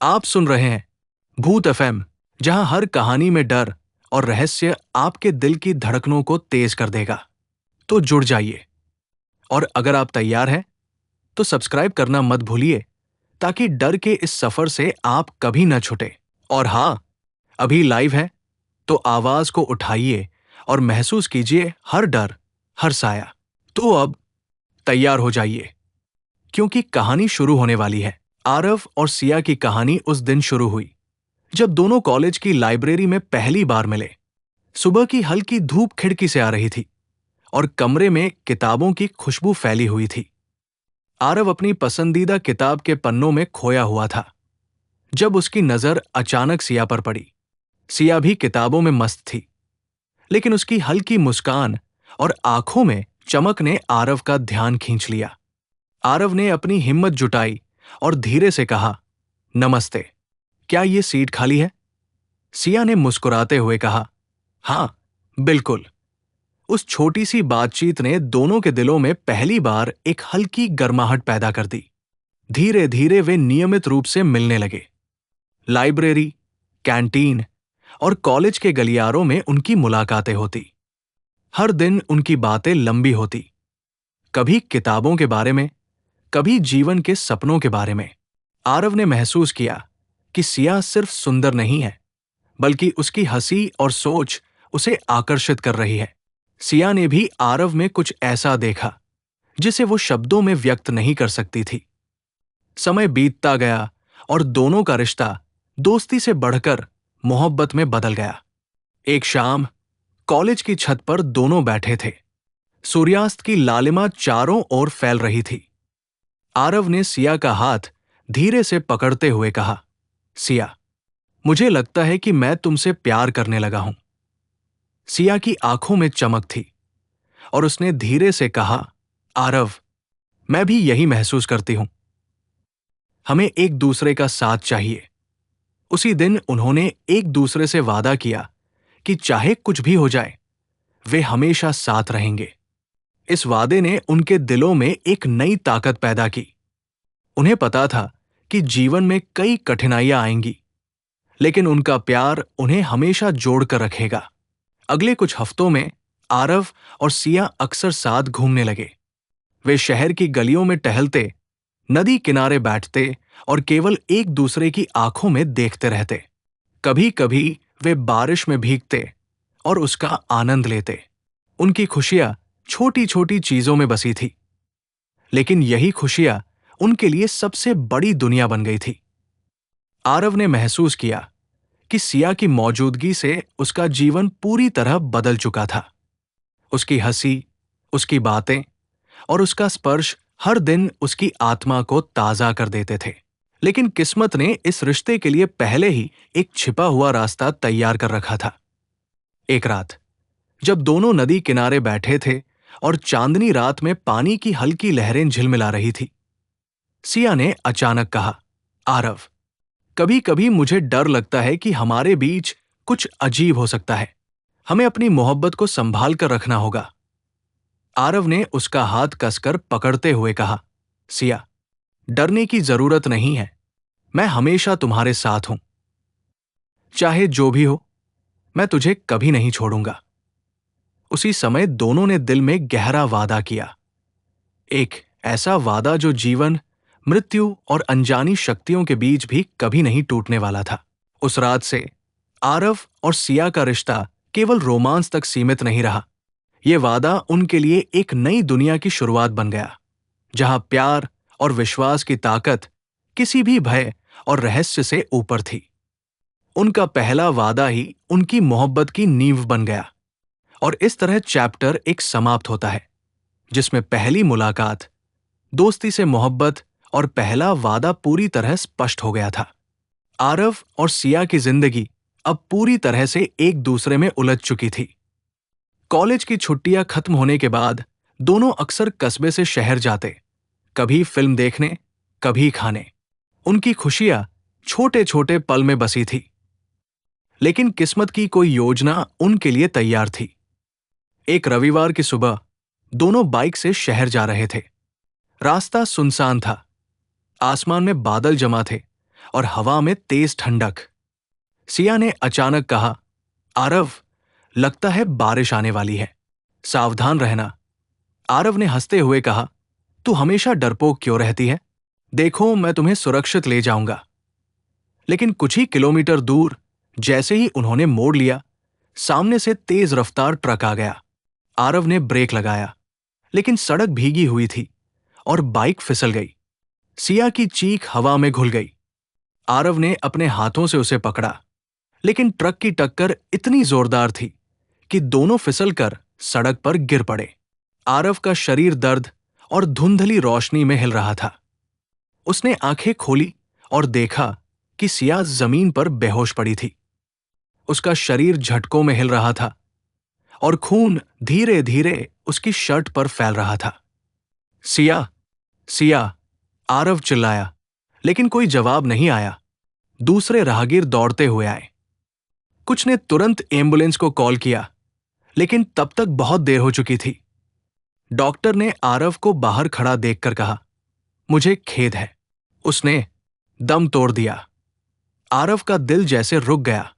आप सुन रहे हैं भूत एफएम, जहां हर कहानी में डर और रहस्य आपके दिल की धड़कनों को तेज कर देगा। तो जुड़ जाइए, और अगर आप तैयार हैं तो सब्सक्राइब करना मत भूलिए, ताकि डर के इस सफर से आप कभी न छूटे। और हाँ, अभी लाइव है तो आवाज को उठाइए और महसूस कीजिए हर डर, हर साया। तो अब तैयार हो जाइए, क्योंकि कहानी शुरू होने वाली है। आरव और सिया की कहानी उस दिन शुरू हुई जब दोनों कॉलेज की लाइब्रेरी में पहली बार मिले। सुबह की हल्की धूप खिड़की से आ रही थी और कमरे में किताबों की खुशबू फैली हुई थी। आरव अपनी पसंदीदा किताब के पन्नों में खोया हुआ था जब उसकी नजर अचानक सिया पर पड़ी। सिया भी किताबों में मस्त थी, लेकिन उसकी हल्की मुस्कान और आंखों में चमक ने आरव का ध्यान खींच लिया। आरव ने अपनी हिम्मत जुटाई और धीरे से कहा, नमस्ते, क्या ये सीट खाली है? सिया ने मुस्कुराते हुए कहा, हाँ, बिल्कुल। उस छोटी सी बातचीत ने दोनों के दिलों में पहली बार एक हल्की गर्माहट पैदा कर दी। धीरे धीरे वे नियमित रूप से मिलने लगे। लाइब्रेरी, कैंटीन और कॉलेज के गलियारों में उनकी मुलाकातें होती। हर दिन उनकी बातें लंबी होती, कभी किताबों के बारे में, कभी जीवन के सपनों के बारे में। आरव ने महसूस किया कि सिया सिर्फ सुंदर नहीं है, बल्कि उसकी हंसी और सोच उसे आकर्षित कर रही है। सिया ने भी आरव में कुछ ऐसा देखा जिसे वो शब्दों में व्यक्त नहीं कर सकती थी। समय बीतता गया और दोनों का रिश्ता दोस्ती से बढ़कर मोहब्बत में बदल गया। एक शाम कॉलेज की छत पर दोनों बैठे थे। सूर्यास्त की लालिमा चारों ओर फैल रही थी। आरव ने सिया का हाथ धीरे से पकड़ते हुए कहा, सिया, मुझे लगता है कि मैं तुमसे प्यार करने लगा हूं। सिया की आंखों में चमक थी और उसने धीरे से कहा, आरव, मैं भी यही महसूस करती हूं। हमें एक दूसरे का साथ चाहिए। उसी दिन उन्होंने एक दूसरे से वादा किया कि चाहे कुछ भी हो जाए, वे हमेशा साथ रहेंगे। इस वादे ने उनके दिलों में एक नई ताकत पैदा की। उन्हें पता था कि जीवन में कई कठिनाइयां आएंगी, लेकिन उनका प्यार उन्हें हमेशा जोड़कर रखेगा। अगले कुछ हफ्तों में आरव और सिया अक्सर साथ घूमने लगे। वे शहर की गलियों में टहलते, नदी किनारे बैठते और केवल एक दूसरे की आंखों में देखते रहते। कभी कभी वे बारिश में भीगते और उसका आनंद लेते। उनकी खुशियां छोटी छोटी चीजों में बसी थी, लेकिन यही खुशियां उनके लिए सबसे बड़ी दुनिया बन गई थी। आरव ने महसूस किया कि सिया की मौजूदगी से उसका जीवन पूरी तरह बदल चुका था। उसकी हंसी, उसकी बातें और उसका स्पर्श हर दिन उसकी आत्मा को ताजा कर देते थे। लेकिन किस्मत ने इस रिश्ते के लिए पहले ही एक छिपा हुआ रास्ता तैयार कर रखा था। एक रात जब दोनों नदी किनारे बैठे थे और चांदनी रात में पानी की हल्की लहरें झिलमिला रही थी, सिया ने अचानक कहा, आरव, कभी कभी मुझे डर लगता है कि हमारे बीच कुछ अजीब हो सकता है। हमें अपनी मोहब्बत को संभाल कर रखना होगा। आरव ने उसका हाथ कसकर पकड़ते हुए कहा, सिया, डरने की जरूरत नहीं है। मैं हमेशा तुम्हारे साथ हूं। चाहे जो भी हो, मैं तुझे कभी नहीं छोड़ूंगा। उसी समय दोनों ने दिल में गहरा वादा किया। एक ऐसा वादा जो जीवन, मृत्यु और अनजानी शक्तियों के बीच भी कभी नहीं टूटने वाला था। उस रात से आरव और सिया का रिश्ता केवल रोमांस तक सीमित नहीं रहा। यह वादा उनके लिए एक नई दुनिया की शुरुआत बन गया, जहां प्यार और विश्वास की ताकत किसी भी भय और रहस्य से ऊपर थी। उनका पहला वादा ही उनकी मोहब्बत की नींव बन गया। और इस तरह चैप्टर एक समाप्त होता है, जिसमें पहली मुलाकात, दोस्ती से मोहब्बत और पहला वादा पूरी तरह स्पष्ट हो गया था। आरव और सिया की जिंदगी अब पूरी तरह से एक दूसरे में उलझ चुकी थी। कॉलेज की छुट्टियां खत्म होने के बाद दोनों अक्सर कस्बे से शहर जाते, कभी फिल्म देखने, कभी खाने। उनकी खुशियां छोटे छोटे पल में बसी थी। लेकिन किस्मत की कोई योजना उनके लिए तैयार थी। एक रविवार की सुबह दोनों बाइक से शहर जा रहे थे। रास्ता सुनसान था, आसमान में बादल जमा थे और हवा में तेज ठंडक। सिया ने अचानक कहा, आरव, लगता है बारिश आने वाली है, सावधान रहना। आरव ने हंसते हुए कहा, तू हमेशा डरपोक क्यों रहती है? देखो, मैं तुम्हें सुरक्षित ले जाऊंगा। लेकिन कुछ ही किलोमीटर दूर जैसे ही उन्होंने मोड़ लिया, सामने से तेज रफ्तार ट्रक आ गया। आरव ने ब्रेक लगाया, लेकिन सड़क भीगी हुई थी और बाइक फिसल गई। सिया की चीख हवा में घुल गई। आरव ने अपने हाथों से उसे पकड़ा, लेकिन ट्रक की टक्कर इतनी जोरदार थी कि दोनों फिसलकर सड़क पर गिर पड़े। आरव का शरीर दर्द और धुंधली रोशनी में हिल रहा था। उसने आंखें खोली और देखा कि सिया जमीन पर बेहोश पड़ी थी। उसका शरीर झटकों में हिल रहा था और खून धीरे धीरे उसकी शर्ट पर फैल रहा था। सिया, सिया, आरव चिल्लाया, लेकिन कोई जवाब नहीं आया। दूसरे राहगीर दौड़ते हुए आए। कुछ ने तुरंत एम्बुलेंस को कॉल किया, लेकिन तब तक बहुत देर हो चुकी थी। डॉक्टर ने आरव को बाहर खड़ा देखकर कहा, मुझे खेद है। उसने दम तोड़ दिया। आरव का दिल जैसे रुक गया।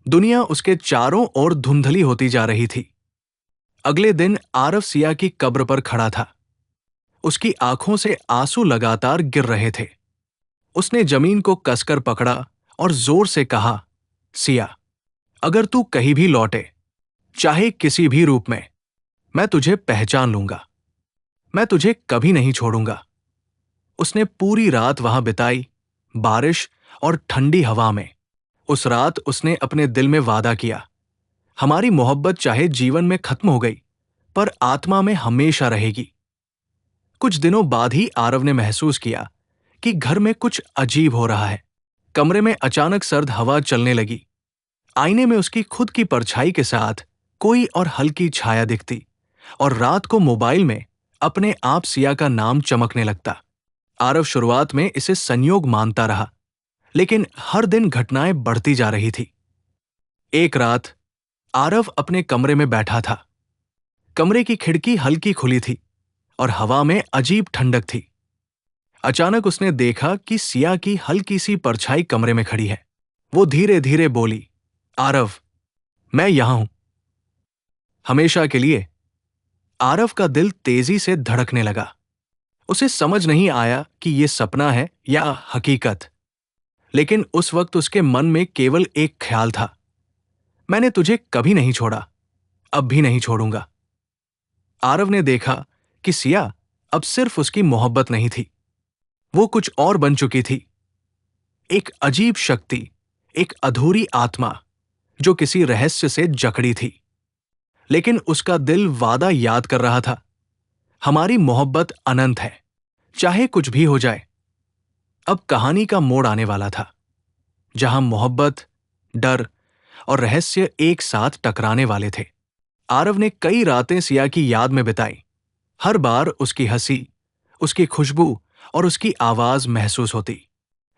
दुनिया उसके चारों ओर धुंधली होती जा रही थी। अगले दिन आरव सिया की कब्र पर खड़ा था। उसकी आंखों से आंसू लगातार गिर रहे थे। उसने जमीन को कसकर पकड़ा और जोर से कहा, सिया, अगर तू कहीं भी लौटे, चाहे किसी भी रूप में, मैं तुझे पहचान लूंगा। मैं तुझे कभी नहीं छोड़ूंगा। उसने पूरी रात वहां बिताई, बारिश और ठंडी हवा में। उस रात उसने अपने दिल में वादा किया, हमारी मोहब्बत चाहे जीवन में खत्म हो गई, पर आत्मा में हमेशा रहेगी। कुछ दिनों बाद ही आरव ने महसूस किया कि घर में कुछ अजीब हो रहा है। कमरे में अचानक सर्द हवा चलने लगी। आईने में उसकी खुद की परछाई के साथ कोई और हल्की छाया दिखती, और रात को मोबाइल में अपने आप सिया का नाम चमकने लगता। आरव शुरुआत में इसे संयोग मानता रहा, लेकिन हर दिन घटनाएं बढ़ती जा रही थी। एक रात आरव अपने कमरे में बैठा था। कमरे की खिड़की हल्की खुली थी और हवा में अजीब ठंडक थी। अचानक उसने देखा कि सिया की हल्की सी परछाई कमरे में खड़ी है। वो धीरे धीरे बोली, आरव, मैं यहां हूं, हमेशा के लिए। आरव का दिल तेजी से धड़कने लगा। उसे समझ नहीं आया कि यह सपना है या हकीकत, लेकिन उस वक्त उसके मन में केवल एक ख्याल था, मैंने तुझे कभी नहीं छोड़ा, अब भी नहीं छोड़ूंगा। आरव ने देखा कि सिया अब सिर्फ उसकी मोहब्बत नहीं थी, वो कुछ और बन चुकी थी। एक अजीब शक्ति, एक अधूरी आत्मा जो किसी रहस्य से जकड़ी थी। लेकिन उसका दिल वादा याद कर रहा था, हमारी मोहब्बत अनंत है, चाहे कुछ भी हो जाए। अब कहानी का मोड़ आने वाला था, जहां मोहब्बत, डर और रहस्य एक साथ टकराने वाले थे। आरव ने कई रातें सिया की याद में बिताई। हर बार उसकी हंसी, उसकी खुशबू और उसकी आवाज महसूस होती।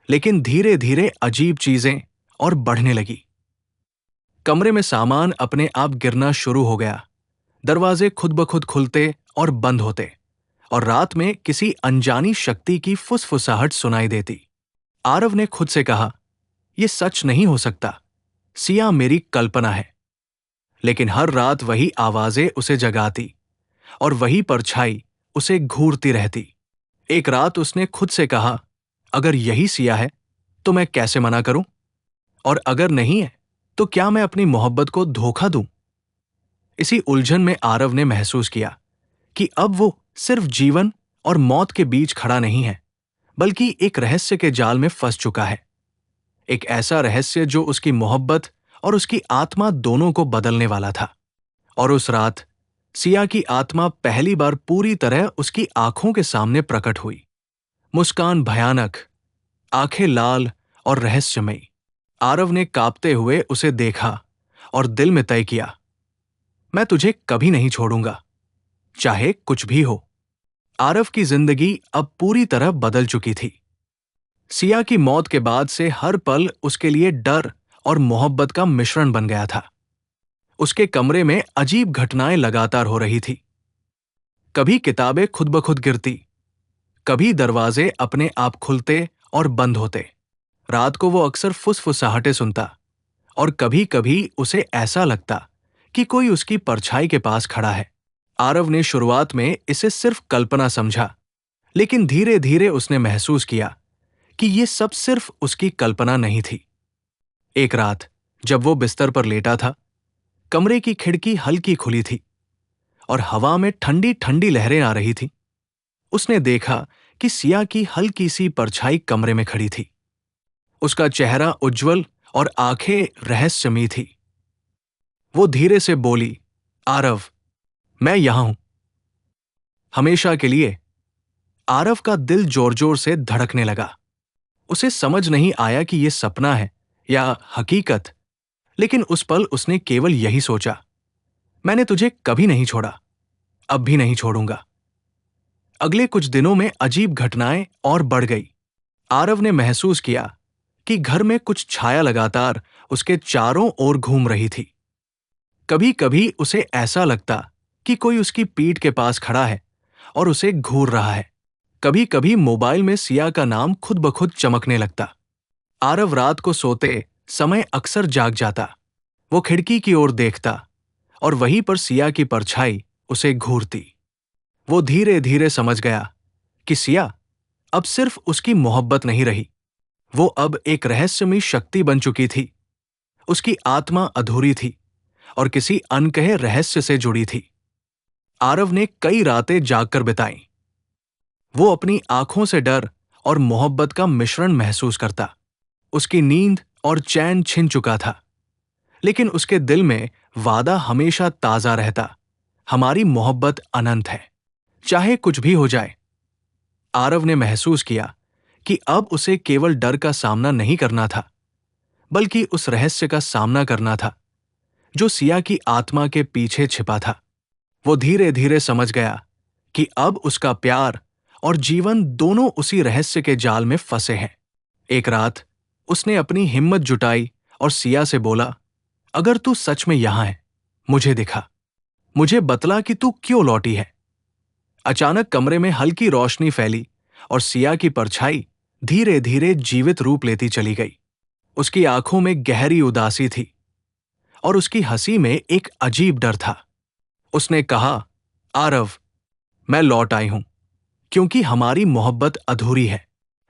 लेकिन धीरे धीरे अजीब चीजें और बढ़ने लगी। कमरे में सामान अपने आप गिरना शुरू हो गया। दरवाजे खुद ब खुद खुलते और बंद होते, और रात में किसी अनजानी शक्ति की फुसफुसाहट सुनाई देती। आरव ने खुद से कहा, यह सच नहीं हो सकता, सिया मेरी कल्पना है। लेकिन हर रात वही आवाजें उसे जगाती और वही परछाई उसे घूरती रहती। एक रात उसने खुद से कहा, अगर यही सिया है तो मैं कैसे मना करूं? और अगर नहीं है तो क्या मैं अपनी मोहब्बत को धोखा दूं? इसी उलझन में आरव ने महसूस किया कि अब वो सिर्फ जीवन और मौत के बीच खड़ा नहीं है, बल्कि एक रहस्य के जाल में फंस चुका है। एक ऐसा रहस्य जो उसकी मोहब्बत और उसकी आत्मा दोनों को बदलने वाला था। और उस रात सिया की आत्मा पहली बार पूरी तरह उसकी आंखों के सामने प्रकट हुई। मुस्कान भयानक, आंखें लाल और रहस्यमयी। आरव ने कांपते हुए उसे देखा और दिल में तय किया, मैं तुझे कभी नहीं छोड़ूंगा, चाहे कुछ भी हो। आरव की जिंदगी अब पूरी तरह बदल चुकी थी। सिया की मौत के बाद से हर पल उसके लिए डर और मोहब्बत का मिश्रण बन गया था। उसके कमरे में अजीब घटनाएं लगातार हो रही थी। कभी किताबें खुद ब खुद गिरती, कभी दरवाजे अपने आप खुलते और बंद होते। रात को वो अक्सर फुसफुसाहटें सुनता और कभी कभी उसे ऐसा लगता कि कोई उसकी परछाई के पास खड़ा है। आरव ने शुरुआत में इसे सिर्फ कल्पना समझा, लेकिन धीरे धीरे उसने महसूस किया कि ये सब सिर्फ उसकी कल्पना नहीं थी। एक रात जब वो बिस्तर पर लेटा था, कमरे की खिड़की हल्की खुली थी और हवा में ठंडी ठंडी लहरें आ रही थी। उसने देखा कि सिया की हल्की सी परछाई कमरे में खड़ी थी। उसका चेहरा उज्जवल और आंखें रहस्यमयी थी। वो धीरे से बोली, आरव, मैं यहां हूं, हमेशा के लिए। आरव का दिल जोर जोर से धड़कने लगा। उसे समझ नहीं आया कि यह सपना है या हकीकत, लेकिन उस पल उसने केवल यही सोचा, मैंने तुझे कभी नहीं छोड़ा, अब भी नहीं छोड़ूंगा। अगले कुछ दिनों में अजीब घटनाएं और बढ़ गई। आरव ने महसूस किया कि घर में कुछ छाया लगातार उसके चारों ओर घूम रही थी। कभी कभी उसे ऐसा लगता कि कोई उसकी पीठ के पास खड़ा है और उसे घूर रहा है। कभी कभी मोबाइल में सिया का नाम खुद ब खुद चमकने लगता। आरव रात को सोते समय अक्सर जाग जाता। वो खिड़की की ओर देखता और वहीं पर सिया की परछाई उसे घूरती। वो धीरे धीरे समझ गया कि सिया अब सिर्फ उसकी मोहब्बत नहीं रही, वो अब एक रहस्यमयी शक्ति बन चुकी थी। उसकी आत्मा अधूरी थी और किसी अनकहे रहस्य से जुड़ी थी। आरव ने कई रातें जागकर बिताईं। वो अपनी आंखों से डर और मोहब्बत का मिश्रण महसूस करता। उसकी नींद और चैन छिन चुका था, लेकिन उसके दिल में वादा हमेशा ताजा रहता, हमारी मोहब्बत अनंत है, चाहे कुछ भी हो जाए। आरव ने महसूस किया कि अब उसे केवल डर का सामना नहीं करना था, बल्कि उस रहस्य का सामना करना था जो सिया की आत्मा के पीछे छिपा था। वो धीरे धीरे समझ गया कि अब उसका प्यार और जीवन दोनों उसी रहस्य के जाल में फंसे हैं। एक रात उसने अपनी हिम्मत जुटाई और सिया से बोला, अगर तू सच में यहां है, मुझे दिखा, मुझे बतला कि तू क्यों लौटी है। अचानक कमरे में हल्की रोशनी फैली और सिया की परछाई धीरे धीरे जीवित रूप लेती चली गई। उसकी आंखों में गहरी उदासी थी और उसकी हंसी में एक अजीब डर था। उसने कहा, आरव, मैं लौट आई हूं क्योंकि हमारी मोहब्बत अधूरी है,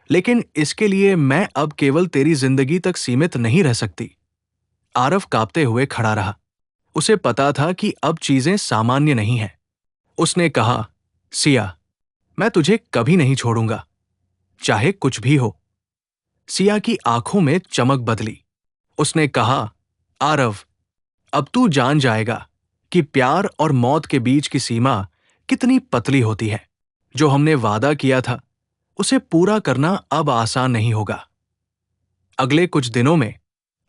लेकिन इसके लिए मैं अब केवल तेरी जिंदगी तक सीमित नहीं रह सकती। आरव कांपते हुए खड़ा रहा। उसे पता था कि अब चीजें सामान्य नहीं हैं। उसने कहा, सिया, मैं तुझे कभी नहीं छोड़ूंगा, चाहे कुछ भी हो। सिया की आंखों में चमक बदली। उसने कहा, आरव, अब तू जान जाएगा कि प्यार और मौत के बीच की सीमा कितनी पतली होती है। जो हमने वादा किया था, उसे पूरा करना अब आसान नहीं होगा। अगले कुछ दिनों में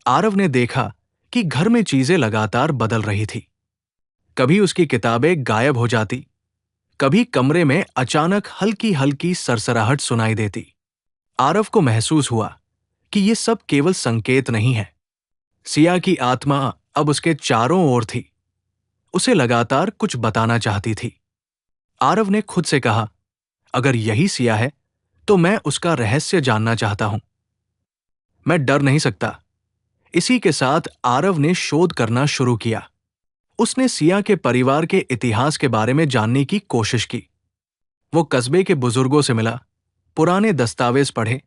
आरव ने देखा कि घर में चीजें लगातार बदल रही थी। कभी उसकी किताबें गायब हो जाती, कभी कमरे में अचानक हल्की हल्की सरसराहट सुनाई देती। आरव को महसूस हुआ कि ये सब केवल संकेत नहीं है। सिया की आत्मा अब उसके चारों ओर थी, उसे लगातार कुछ बताना चाहती थी। आरव ने खुद से कहा, अगर यही सिया है तो मैं उसका रहस्य जानना चाहता हूं। मैं डर नहीं सकता। इसी के साथ आरव ने शोध करना शुरू किया। उसने सिया के परिवार के इतिहास के बारे में जानने की कोशिश की। वो कस्बे के बुजुर्गों से मिला, पुराने दस्तावेज पढ़े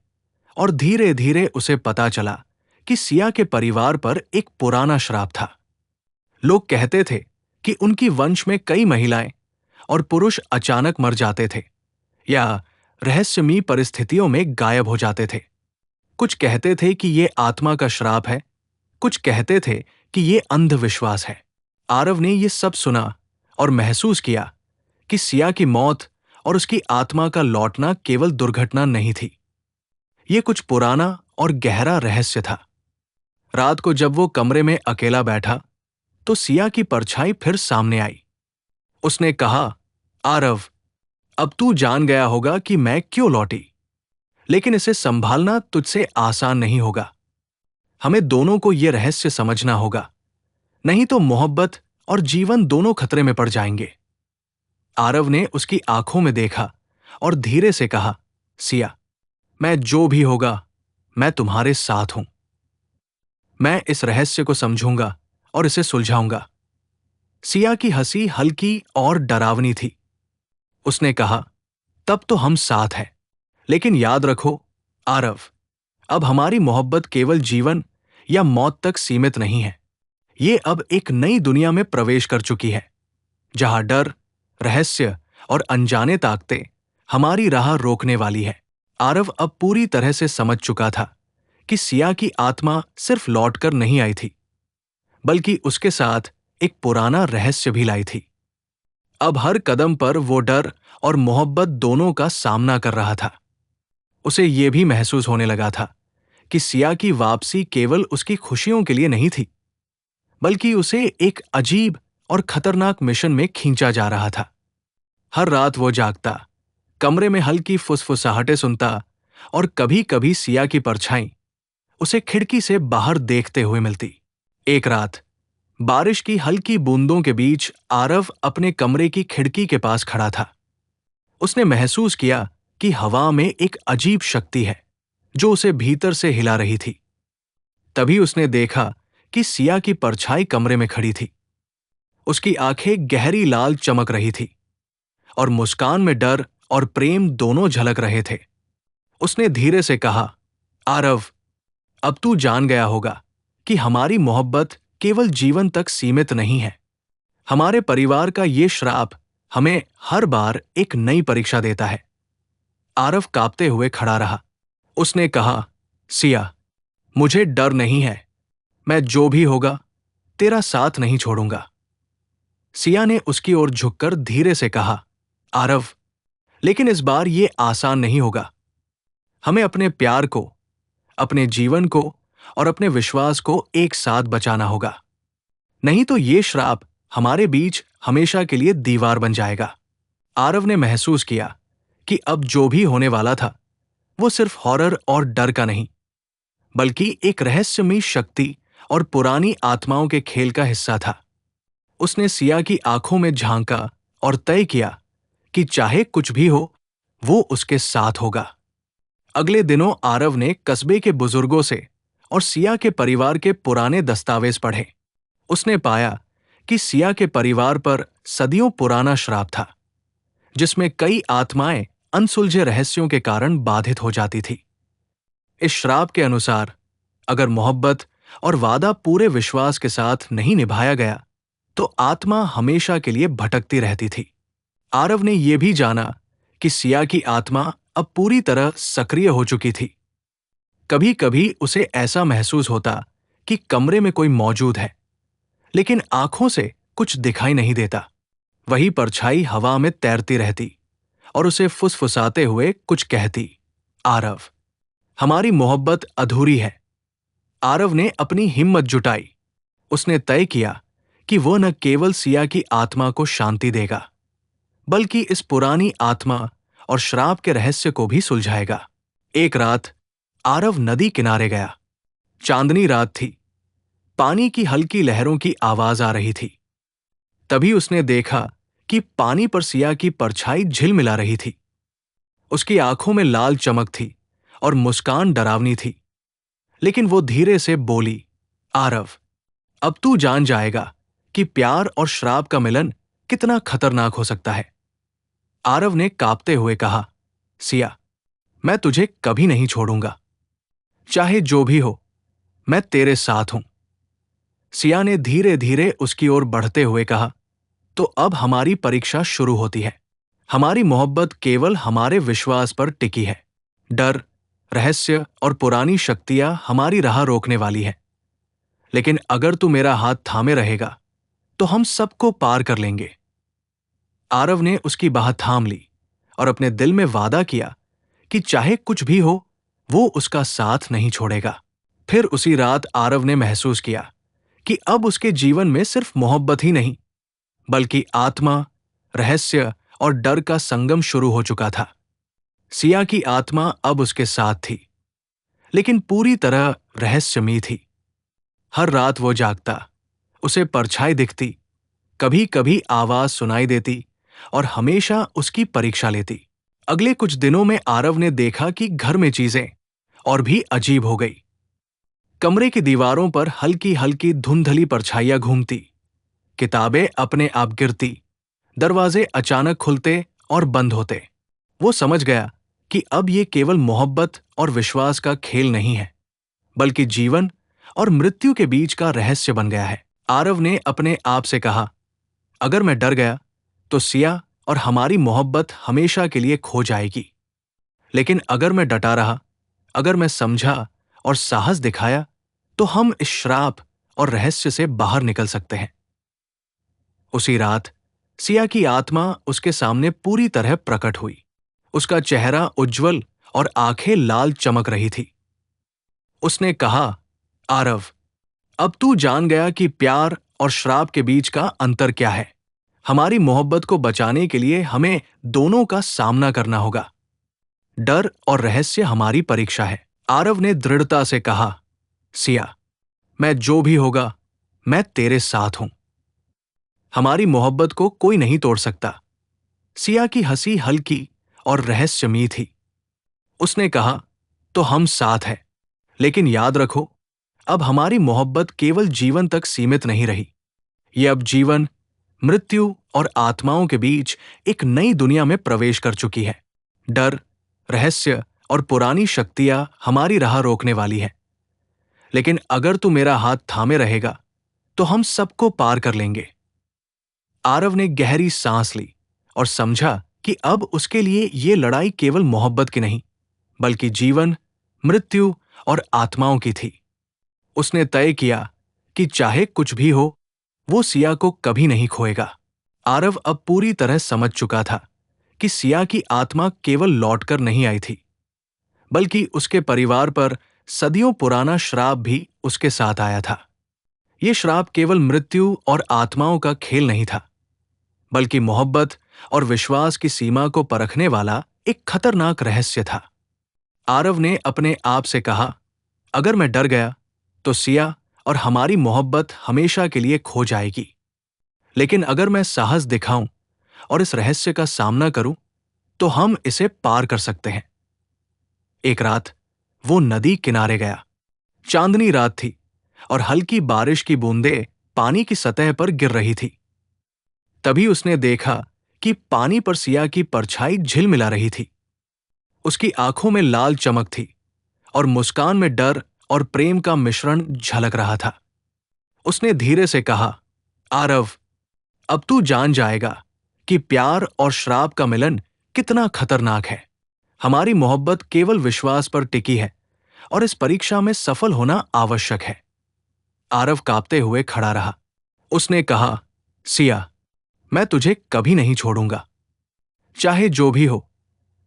और धीरे धीरे उसे पता चला कि सिया के परिवार पर एक पुराना श्राप था। लोग कहते थे कि उनकी वंश में कई महिलाएं और पुरुष अचानक मर जाते थे या रहस्यमयी परिस्थितियों में गायब हो जाते थे। कुछ कहते थे कि ये आत्मा का श्राप है, कुछ कहते थे कि ये अंधविश्वास है। आरव ने ये सब सुना और महसूस किया कि सिया की मौत और उसकी आत्मा का लौटना केवल दुर्घटना नहीं थी, ये कुछ पुराना और गहरा रहस्य था। रात को जब वो कमरे में अकेला बैठा तो सिया की परछाई फिर सामने आई। उसने कहा, आरव, अब तू जान गया होगा कि मैं क्यों लौटी, लेकिन इसे संभालना तुझसे आसान नहीं होगा। हमें दोनों को यह रहस्य समझना होगा, नहीं तो मोहब्बत और जीवन दोनों खतरे में पड़ जाएंगे। आरव ने उसकी आंखों में देखा और धीरे से कहा, सिया, मैं जो भी होगा मैं तुम्हारे साथ हूं। मैं इस रहस्य को समझूंगा और इसे सुलझाऊंगा। सिया की हंसी हल्की और डरावनी थी। उसने कहा, तब तो हम साथ हैं। लेकिन याद रखो, आरव, अब हमारी मोहब्बत केवल जीवन या मौत तक सीमित नहीं है। ये अब एक नई दुनिया में प्रवेश कर चुकी है, जहां डर, रहस्य और अनजाने ताकतें हमारी राह रोकने वाली है। आरव अब पूरी तरह से समझ चुका था कि सिया की आत्मा सिर्फ लौटकर नहीं आई थी, बल्कि उसके साथ एक पुराना रहस्य भी लाई थी। अब हर कदम पर वो डर और मोहब्बत दोनों का सामना कर रहा था। उसे ये भी महसूस होने लगा था कि सिया की वापसी केवल उसकी खुशियों के लिए नहीं थी, बल्कि उसे एक अजीब और खतरनाक मिशन में खींचा जा रहा था। हर रात वो जागता, कमरे में हल्की फुसफुसाहटें सुनता और कभी-कभी सिया की परछाई उसे खिड़की से बाहर देखते हुए मिलती। एक रात बारिश की हल्की बूंदों के बीच आरव अपने कमरे की खिड़की के पास खड़ा था। उसने महसूस किया कि हवा में एक अजीब शक्ति है जो उसे भीतर से हिला रही थी। तभी उसने देखा कि सिया की परछाई कमरे में खड़ी थी। उसकी आंखें गहरी लाल चमक रही थी और मुस्कान में डर और प्रेम दोनों झलक रहे थे। उसने धीरे से कहा, आरव, अब तू जान गया होगा कि हमारी मोहब्बत केवल जीवन तक सीमित नहीं है। हमारे परिवार का ये श्राप हमें हर बार एक नई परीक्षा देता है। आरव कांपते हुए खड़ा रहा। उसने कहा, सिया, मुझे डर नहीं है। मैं जो भी होगा तेरा साथ नहीं छोड़ूंगा। सिया ने उसकी ओर झुककर धीरे से कहा, आरव, लेकिन इस बार ये आसान नहीं होगा। हमें अपने प्यार को, अपने जीवन को और अपने विश्वास को एक साथ बचाना होगा। नहीं तो ये श्राप हमारे बीच हमेशा के लिए दीवार बन जाएगा। आरव ने महसूस किया कि अब जो भी होने वाला था वो सिर्फ हॉरर और डर का नहीं, बल्कि एक रहस्यमयी शक्ति और पुरानी आत्माओं के खेल का हिस्सा था। उसने सिया की आंखों में झांका और तय किया कि चाहे कुछ भी हो, वो उसके साथ होगा। अगले दिनों आरव ने कस्बे के बुजुर्गों से और सिया के परिवार के पुराने दस्तावेज पढ़े। उसने पाया कि सिया के परिवार पर सदियों पुराना श्राप था, जिसमें कई आत्माएं अनसुलझे रहस्यों के कारण बाधित हो जाती थी। इस श्राप के अनुसार, अगर मोहब्बत और वादा पूरे विश्वास के साथ नहीं निभाया गया, तो आत्मा हमेशा के लिए भटकती रहती थी। आरव ने यह भी जाना कि सिया की आत्मा अब पूरी तरह सक्रिय हो चुकी थी। कभी कभी उसे ऐसा महसूस होता कि कमरे में कोई मौजूद है, लेकिन आंखों से कुछ दिखाई नहीं देता। वही परछाई हवा में तैरती रहती और उसे फुसफुसाते हुए कुछ कहती, आरव, हमारी मोहब्बत अधूरी है। आरव ने अपनी हिम्मत जुटाई। उसने तय किया कि वो न केवल सिया की आत्मा को शांति देगा, बल्कि इस पुरानी आत्मा और श्राप के रहस्य को भी सुलझाएगा। एक रात आरव नदी किनारे गया। चांदनी रात थी। पानी की हल्की लहरों की आवाज आ रही थी। तभी उसने देखा कि पानी पर सिया की परछाई झिलमिला रही थी। उसकी आंखों में लाल चमक थी और मुस्कान डरावनी थी। लेकिन वो धीरे से बोली, आरव, अब तू जान जाएगा कि प्यार और श्राप का मिलन कितना खतरनाक हो सकता है। आरव ने कांपते हुए कहा, सिया, मैं तुझे कभी नहीं छोड़ूंगा। चाहे जो भी हो, मैं तेरे साथ हूं। सिया ने धीरे धीरे उसकी ओर बढ़ते हुए कहा, तो अब हमारी परीक्षा शुरू होती है। हमारी मोहब्बत केवल हमारे विश्वास पर टिकी है। डर, रहस्य और पुरानी शक्तियां हमारी राह रोकने वाली है। लेकिन अगर तू मेरा हाथ थामे रहेगा, तो हम सबको पार कर लेंगे। आरव ने उसकी बाह थाम ली और अपने दिल में वादा किया कि चाहे कुछ भी हो, वो उसका साथ नहीं छोड़ेगा। फिर उसी रात आरव ने महसूस किया कि अब उसके जीवन में सिर्फ मोहब्बत ही नहीं, बल्कि आत्मा, रहस्य और डर का संगम शुरू हो चुका था। सिया की आत्मा अब उसके साथ थी, लेकिन पूरी तरह रहस्यमयी थी। हर रात वो जागता, उसे परछाई दिखती, कभी कभी आवाज सुनाई देती और हमेशा उसकी परीक्षा लेती। अगले कुछ दिनों में आरव ने देखा कि घर में चीजें और भी अजीब हो गई। कमरे की दीवारों पर हल्की हल्की धुंधली परछाइयां घूमती, किताबें अपने आप गिरती, दरवाजे अचानक खुलते और बंद होते। वो समझ गया कि अब ये केवल मोहब्बत और विश्वास का खेल नहीं है, बल्कि जीवन और मृत्यु के बीच का रहस्य बन गया है। आरव ने अपने आप से कहा, अगर मैं डर गया तो सिया और हमारी मोहब्बत हमेशा के लिए खो जाएगी। लेकिन अगर मैं डटा रहा, अगर मैं समझा और साहस दिखाया, तो हम इस श्राप और रहस्य से बाहर निकल सकते हैं। उसी रात सिया की आत्मा उसके सामने पूरी तरह प्रकट हुई। उसका चेहरा उज्जवल और आंखें लाल चमक रही थी। उसने कहा, आरव, अब तू जान गया कि प्यार और श्राप के बीच का अंतर क्या है। हमारी मोहब्बत को बचाने के लिए हमें दोनों का सामना करना होगा। डर और रहस्य हमारी परीक्षा है। आरव ने दृढ़ता से कहा, सिया, मैं जो भी होगा, मैं तेरे साथ हूं। हमारी मोहब्बत को कोई नहीं तोड़ सकता। सिया की हंसी हल्की और रहस्यमयी थी। उसने कहा, तो हम साथ हैं, लेकिन याद रखो, अब हमारी मोहब्बत केवल जीवन तक सीमित नहीं रही। ये अब जीवन, मृत्यु और आत्माओं के बीच एक नई दुनिया में प्रवेश कर चुकी है। डर, रहस्य और पुरानी शक्तियां हमारी राह रोकने वाली है। लेकिन अगर तू मेरा हाथ थामे रहेगा, तो हम सबको पार कर लेंगे। आरव ने गहरी सांस ली और समझा कि अब उसके लिए ये लड़ाई केवल मोहब्बत की नहीं, बल्कि जीवन, मृत्यु और आत्माओं की थी। उसने तय किया कि चाहे कुछ भी हो, वो सिया को कभी नहीं खोएगा। आरव अब पूरी तरह समझ चुका था कि सिया की आत्मा केवल लौटकर नहीं आई थी, बल्कि उसके परिवार पर सदियों पुराना श्राप भी उसके साथ आया था। ये श्राप केवल मृत्यु और आत्माओं का खेल नहीं था, बल्कि मोहब्बत और विश्वास की सीमा को परखने वाला एक खतरनाक रहस्य था। आरव ने अपने आप से कहा, अगर मैं डर गया तो सिया और हमारी मोहब्बत हमेशा के लिए खो जाएगी। लेकिन अगर मैं साहस दिखाऊं और इस रहस्य का सामना करूं, तो हम इसे पार कर सकते हैं। एक रात वो नदी किनारे गया। चांदनी रात थी और हल्की बारिश की बूंदें पानी की सतह पर गिर रही थी। तभी उसने देखा कि पानी पर सिया की परछाई झिलमिला रही थी। उसकी आंखों में लाल चमक थी और मुस्कान में डर और प्रेम का मिश्रण झलक रहा था। उसने धीरे से कहा, आरव, अब तू जान जाएगा कि प्यार और श्राप का मिलन कितना खतरनाक है। हमारी मोहब्बत केवल विश्वास पर टिकी है और इस परीक्षा में सफल होना आवश्यक है। आरव कांपते हुए खड़ा रहा। उसने कहा, सिया, मैं तुझे कभी नहीं छोड़ूंगा। चाहे जो भी हो,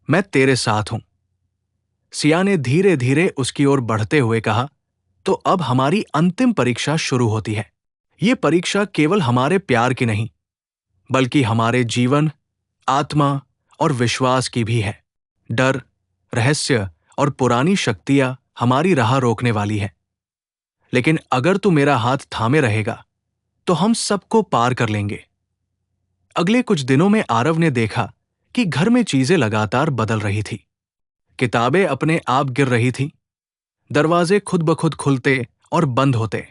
मैं तेरे साथ हूं। सिया ने धीरे धीरे उसकी ओर बढ़ते हुए कहा, तो अब हमारी अंतिम परीक्षा शुरू होती है। ये परीक्षा केवल हमारे प्यार की नहीं, बल्कि हमारे जीवन, आत्मा और विश्वास की भी है। डर, रहस्य और पुरानी शक्तियां हमारी राह रोकने वाली है। लेकिन अगर तू मेरा हाथ थामे रहेगा, तो हम सबको पार कर लेंगे। अगले कुछ दिनों में आरव ने देखा कि घर में चीजें लगातार बदल रही थी। किताबें अपने आप गिर रही थीं, दरवाजे खुद ब खुद खुलते और बंद होते,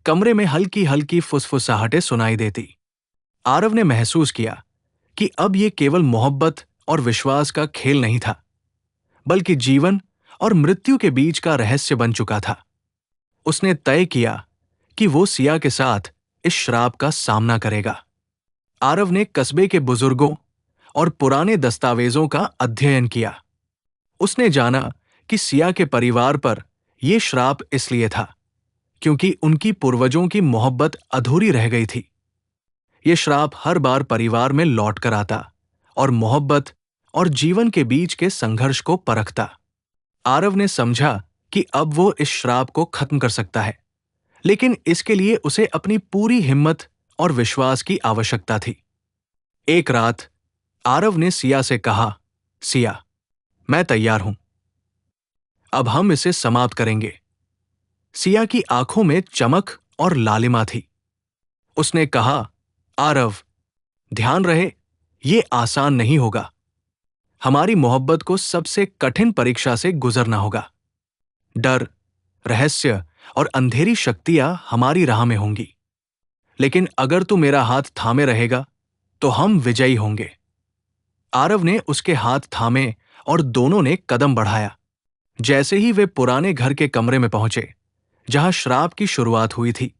कमरे में हल्की हल्की फुसफुसाहटें सुनाई देती। आरव ने महसूस किया कि अब ये केवल मोहब्बत और विश्वास का खेल नहीं था, बल्कि जीवन और मृत्यु के बीच का रहस्य बन चुका था। उसने तय किया कि वो सिया के साथ इस श्राप का सामना करेगा। आरव ने कस्बे के बुजुर्गों और पुराने दस्तावेजों का अध्ययन किया। उसने जाना कि सिया के परिवार पर यह श्राप इसलिए था क्योंकि उनकी पूर्वजों की मोहब्बत अधूरी रह गई थी। यह श्राप हर बार परिवार में लौट कर आता और मोहब्बत और जीवन के बीच के संघर्ष को परखता। आरव ने समझा कि अब वो इस श्राप को खत्म कर सकता है, लेकिन इसके लिए उसे अपनी पूरी हिम्मत और विश्वास की आवश्यकता थी। एक रात आरव ने सिया से कहा, सिया, मैं तैयार हूं। अब हम इसे समाप्त करेंगे। सिया की आंखों में चमक और लालिमा थी। उसने कहा, आरव, ध्यान रहे, ये आसान नहीं होगा। हमारी मोहब्बत को सबसे कठिन परीक्षा से गुजरना होगा। डर, रहस्य और अंधेरी शक्तियां हमारी राह में होंगी, लेकिन अगर तू मेरा हाथ थामे रहेगा तो हम विजयी होंगे। आरव ने उसके हाथ थामे और दोनों ने कदम बढ़ाया। जैसे ही वे पुराने घर के कमरे में पहुंचे जहां श्राप की शुरुआत हुई थी,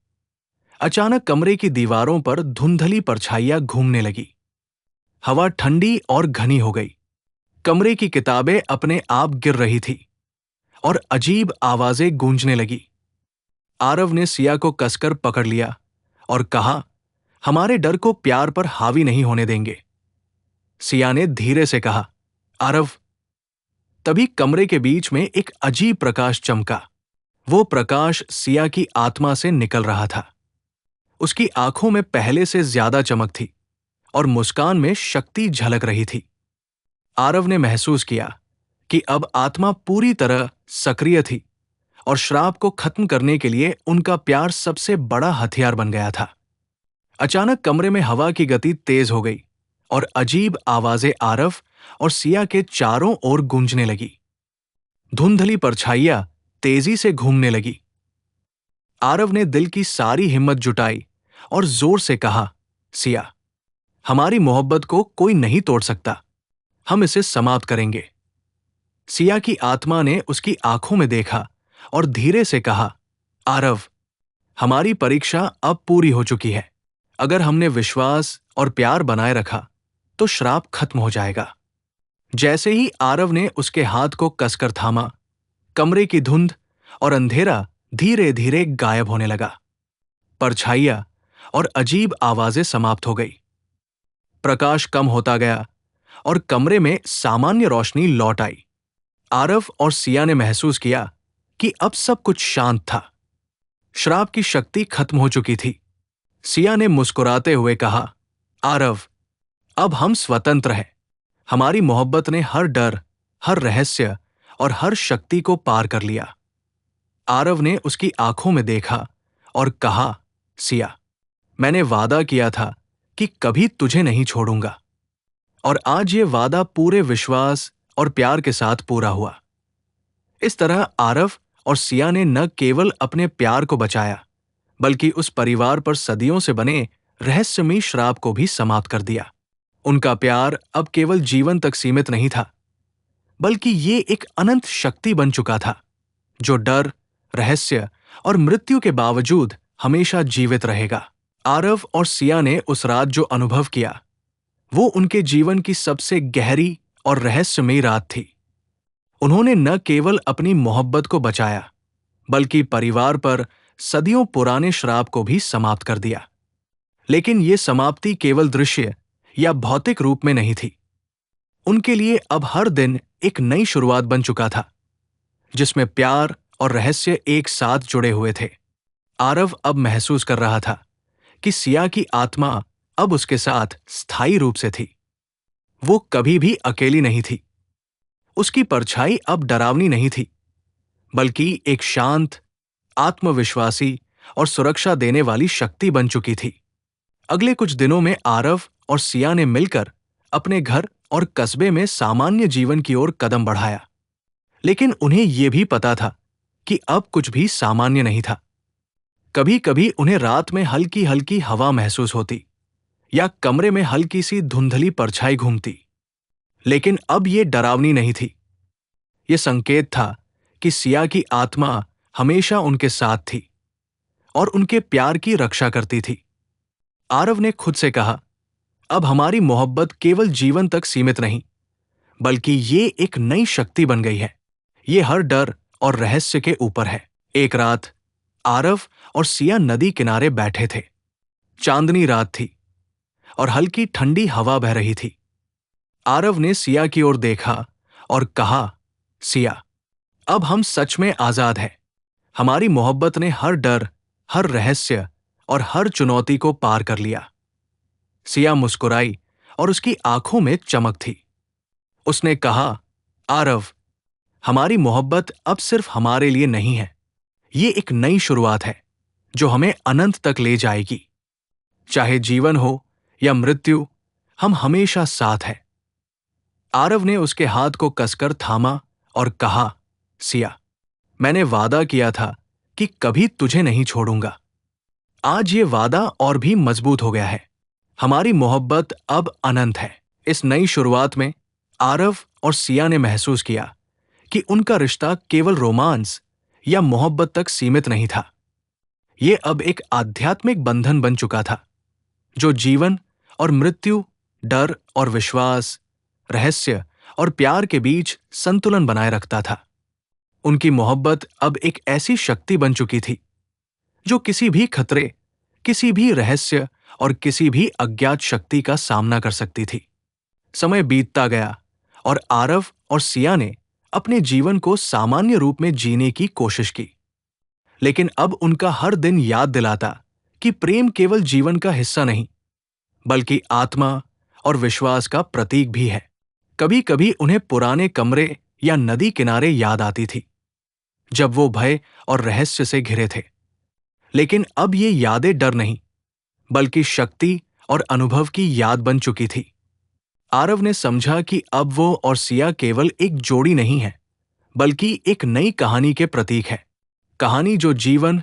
अचानक कमरे की दीवारों पर धुंधली परछाइयां घूमने लगी। हवा ठंडी और घनी हो गई। कमरे की किताबें अपने आप गिर रही थी और अजीब आवाजें गूंजने लगी। आरव ने सिया को कसकर पकड़ लिया और कहा, हमारे डर को प्यार पर हावी नहीं होने देंगे। सिया ने धीरे से कहा, आरव। तभी कमरे के बीच में एक अजीब प्रकाश चमका। वो प्रकाश सिया की आत्मा से निकल रहा था। उसकी आंखों में पहले से ज्यादा चमक थी और मुस्कान में शक्ति झलक रही थी। आरव ने महसूस किया कि अब आत्मा पूरी तरह सक्रिय थी और श्राप को खत्म करने के लिए उनका प्यार सबसे बड़ा हथियार बन गया था। अचानक कमरे में हवा की गति तेज हो गई और अजीब आवाजें आरव और सिया के चारों ओर गूंजने लगी। धुंधली परछाइयां तेजी से घूमने लगी। आरव ने दिल की सारी हिम्मत जुटाई और जोर से कहा, सिया, हमारी मोहब्बत को कोई नहीं तोड़ सकता। हम इसे समाप्त करेंगे। सिया की आत्मा ने उसकी आंखों में देखा और धीरे से कहा, आरव, हमारी परीक्षा अब पूरी हो चुकी है। अगर हमने विश्वास और प्यार बनाए रखा तो श्राप खत्म हो जाएगा। जैसे ही आरव ने उसके हाथ को कसकर थामा, कमरे की धुंध और अंधेरा धीरे धीरे गायब होने लगा। परछाइयां और अजीब आवाजें समाप्त हो गई। प्रकाश कम होता गया और कमरे में सामान्य रोशनी लौट आई। आरव और सिया ने महसूस किया कि अब सब कुछ शांत था। श्राप की शक्ति खत्म हो चुकी थी। सिया ने मुस्कुराते हुए कहा, आरव, अब हम स्वतंत्र हैं। हमारी मोहब्बत ने हर डर, हर रहस्य और हर शक्ति को पार कर लिया। आरव ने उसकी आंखों में देखा और कहा, सिया, मैंने वादा किया था कि कभी तुझे नहीं छोड़ूंगा, और आज ये वादा पूरे विश्वास और प्यार के साथ पूरा हुआ। इस तरह आरव और सिया ने न केवल अपने प्यार को बचाया, बल्कि उस परिवार पर सदियों से बने रहस्यमयी श्राप को भी समाप्त कर दिया। उनका प्यार अब केवल जीवन तक सीमित नहीं था, बल्कि ये एक अनंत शक्ति बन चुका था, जो डर, रहस्य और मृत्यु के बावजूद हमेशा जीवित रहेगा। आरव और सिया ने उस रात जो अनुभव किया, वो उनके जीवन की सबसे गहरी और रहस्यमयी रात थी। उन्होंने न केवल अपनी मोहब्बत को बचाया, बल्कि परिवार पर सदियों पुराने श्राप को भी समाप्त कर दिया। लेकिन ये समाप्ति केवल दृश्य या भौतिक रूप में नहीं थी। उनके लिए अब हर दिन एक नई शुरुआत बन चुका था, जिसमें प्यार और रहस्य एक साथ जुड़े हुए थे। आरव अब महसूस कर रहा था कि सिया की आत्मा अब उसके साथ स्थायी रूप से थी। वो कभी भी अकेली नहीं थी। उसकी परछाई अब डरावनी नहीं थी, बल्कि एक शांत, आत्मविश्वासी और सुरक्षा देने वाली शक्ति बन चुकी थी। अगले कुछ दिनों में आरव और सिया ने मिलकर अपने घर और कस्बे में सामान्य जीवन की ओर कदम बढ़ाया। लेकिन उन्हें यह भी पता था कि अब कुछ भी सामान्य नहीं था। कभी कभी उन्हें रात में हल्की हल्की हवा महसूस होती या कमरे में हल्की सी धुंधली परछाई घूमती। लेकिन अब ये डरावनी नहीं थी। ये संकेत था कि सिया की आत्मा हमेशा उनके साथ थी और उनके प्यार की रक्षा करती थी। आरव ने खुद से कहा, अब हमारी मोहब्बत केवल जीवन तक सीमित नहीं, बल्कि ये एक नई शक्ति बन गई है। ये हर डर और रहस्य के ऊपर है। एक रात आरव और सिया नदी किनारे बैठे थे। चांदनी रात थी और हल्की ठंडी हवा बह रही थी। आरव ने सिया की ओर देखा और कहा, सिया, अब हम सच में आजाद हैं। हमारी मोहब्बत ने हर डर, हर रहस्य और हर चुनौती को पार कर लिया। सिया मुस्कुराई और उसकी आंखों में चमक थी। उसने कहा, आरव, हमारी मोहब्बत अब सिर्फ हमारे लिए नहीं है। ये एक नई शुरुआत है जो हमें अनंत तक ले जाएगी। चाहे जीवन हो या मृत्यु, हम हमेशा साथ हैं। आरव ने उसके हाथ को कसकर थामा और कहा, सिया, मैंने वादा किया था कि कभी तुझे नहीं छोड़ूंगा। आज ये वादा और भी मजबूत हो गया है। हमारी मोहब्बत अब अनंत है। इस नई शुरुआत में आरव और सिया ने महसूस किया कि उनका रिश्ता केवल रोमांस या मोहब्बत तक सीमित नहीं था। ये अब एक आध्यात्मिक बंधन बन चुका था, जो जीवन और मृत्यु, डर और विश्वास, रहस्य और प्यार के बीच संतुलन बनाए रखता था। उनकी मोहब्बत अब एक ऐसी शक्ति बन चुकी थी जो किसी भी खतरे, किसी भी रहस्य और किसी भी अज्ञात शक्ति का सामना कर सकती थी। समय बीतता गया और आरव और सिया ने अपने जीवन को सामान्य रूप में जीने की कोशिश की। लेकिन अब उनका हर दिन याद दिलाता कि प्रेम केवल जीवन का हिस्सा नहीं, बल्कि आत्मा और विश्वास का प्रतीक भी है। कभी कभी उन्हें पुराने कमरे या नदी किनारे याद आती थी, जब वो भय और रहस्य से घिरे थे। लेकिन अब ये यादें डर नहीं, बल्कि शक्ति और अनुभव की याद बन चुकी थी। आरव ने समझा कि अब वो और सिया केवल एक जोड़ी नहीं है, बल्कि एक नई कहानी के प्रतीक है। कहानी जो जीवन,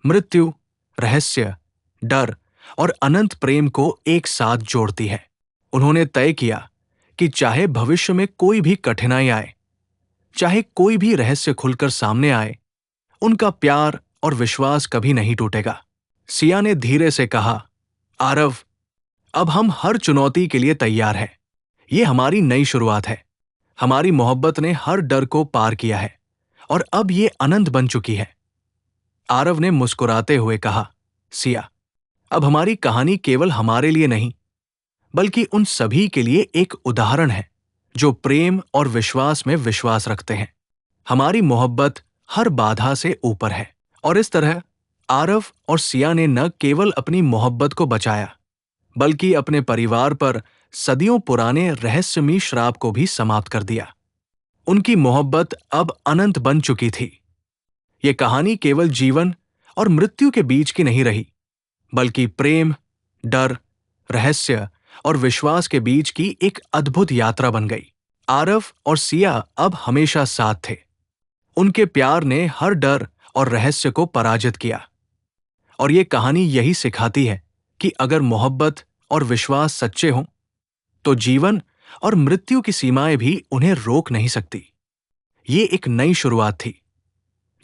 मृत्यु, रहस्य, डर और अनंत प्रेम को एक साथ जोड़ती है। उन्होंने तय किया कि चाहे भविष्य में कोई भी कठिनाई आए, चाहे कोई भी रहस्य खुलकर सामने आए, उनका प्यार और विश्वास कभी नहीं टूटेगा। सिया ने धीरे से कहा, आरव, अब हम हर चुनौती के लिए तैयार हैं। ये हमारी नई शुरुआत है। हमारी मोहब्बत ने हर डर को पार किया है और अब ये अनंत बन चुकी है। आरव ने मुस्कुराते हुए कहा, सिया, अब हमारी कहानी केवल हमारे लिए नहीं, बल्कि उन सभी के लिए एक उदाहरण है जो प्रेम और विश्वास में विश्वास रखते हैं। हमारी मोहब्बत हर बाधा से ऊपर है। और इस तरह आरव और सिया ने न केवल अपनी मोहब्बत को बचाया, बल्कि अपने परिवार पर सदियों पुराने रहस्यमयी श्राप को भी समाप्त कर दिया। उनकी मोहब्बत अब अनंत बन चुकी थी। ये कहानी केवल जीवन और मृत्यु के बीच की नहीं रही, बल्कि प्रेम, डर, रहस्य और विश्वास के बीच की एक अद्भुत यात्रा बन गई। आरव और सिया अब हमेशा साथ थे। उनके प्यार ने हर डर और रहस्य को पराजित किया। और ये कहानी यही सिखाती है कि अगर मोहब्बत और विश्वास सच्चे हों, तो जीवन और मृत्यु की सीमाएं भी उन्हें रोक नहीं सकती। ये एक नई शुरुआत थी,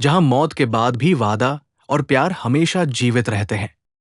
जहां मौत के बाद भी वादा और प्यार हमेशा जीवित रहते हैं।